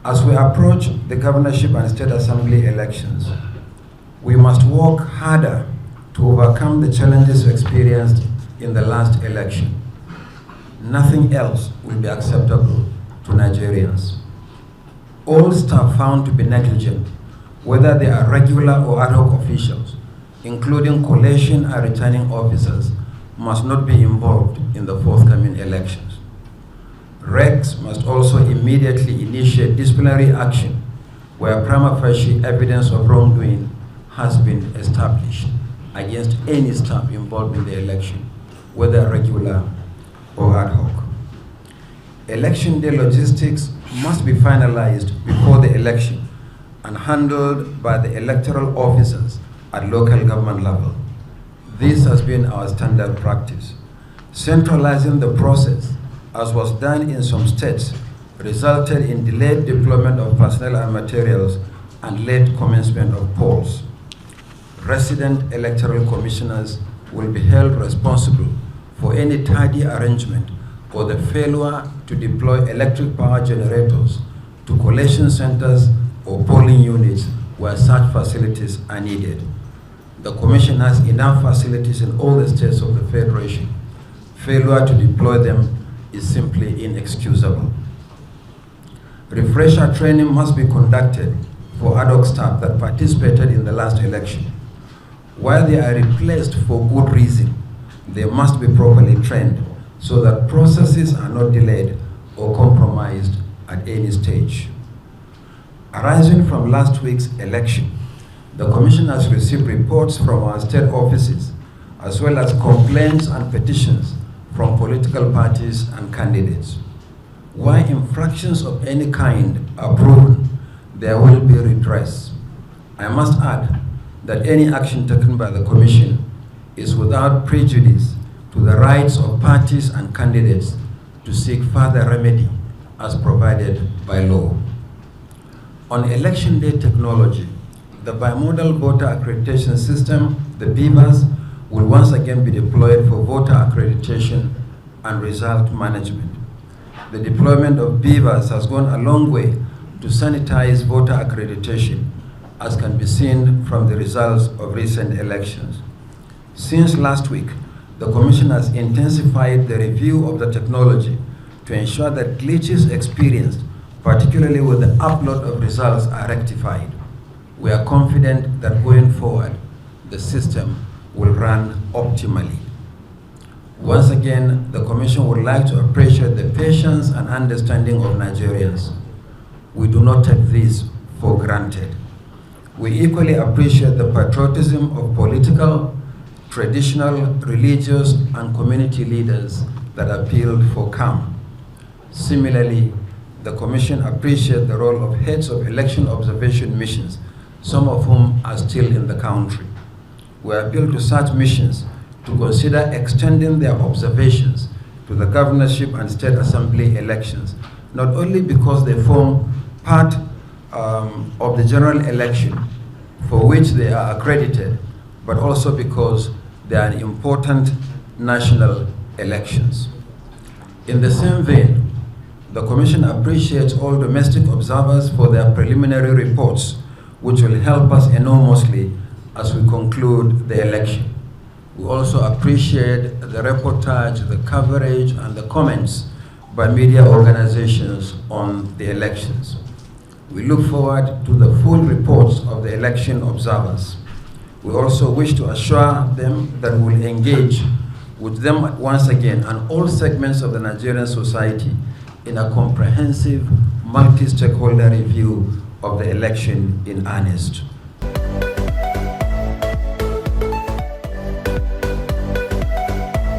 As we approach the governorship and state assembly elections, we must work harder to overcome the challenges experienced in the last election. Nothing else will be acceptable to Nigerians. All staff found to be negligent, whether they are regular or ad hoc officials, including collation and returning officers, must not be involved in the forthcoming elections. RECs must also immediately initiate disciplinary action where prima facie evidence of wrongdoing has been established against any staff involved in the election, whether regular or ad hoc. Election day logistics must be finalized before the election and handled by the electoral officers at local government level. This has been our standard practice. Centralizing the process, as was done in some states, resulted in delayed deployment of personnel and materials and late commencement of polls. Resident electoral commissioners will be held responsible for any tardy arrangement or the failure to deploy electric power generators to collation centers or polling units where such facilities are needed. The Commission has enough facilities in all the states of the Federation. Failure to deploy them is simply inexcusable. Refresher training must be conducted for ad hoc staff that participated in the last election. While they are replaced for good reason, they must be properly trained so that processes are not delayed or compromised at any stage. Arising from last week's election, the Commission has received reports from our state offices, as well as complaints and petitions from political parties and candidates. Where infractions of any kind are proven, there will be redress. I must add that any action taken by the Commission is without prejudice to the rights of parties and candidates to seek further remedy as provided by law. On election day technology, the bimodal voter accreditation system, the BVAS, will once again be deployed for voter accreditation and result management. The deployment of BVAS has gone a long way to sanitize voter accreditation, as can be seen from the results of recent elections. Since last week, the Commission has intensified the review of the technology to ensure that glitches experienced, particularly with the upload of results, are rectified. We are confident that going forward, the system will run optimally. Once again, the Commission would like to appreciate the patience and understanding of Nigerians. We do not take this for granted. We equally appreciate the patriotism of political, traditional, religious, and community leaders that appealed for calm. Similarly, the Commission appreciates the role of heads of election observation missions, some of whom are still in the country. We appeal to such missions to consider extending their observations to the governorship and state assembly elections, not only because they form part of the general election for which they are accredited, but also because they are important national elections. In the same vein, the Commission appreciates all domestic observers for their preliminary reports, which will help us enormously as we conclude the election. We also appreciate the reportage, the coverage, and the comments by media organizations on the elections. We look forward to the full reports of the election observers. We also wish to assure them that we will engage with them once again and all segments of the Nigerian society in a comprehensive, multi-stakeholder review of the election in earnest.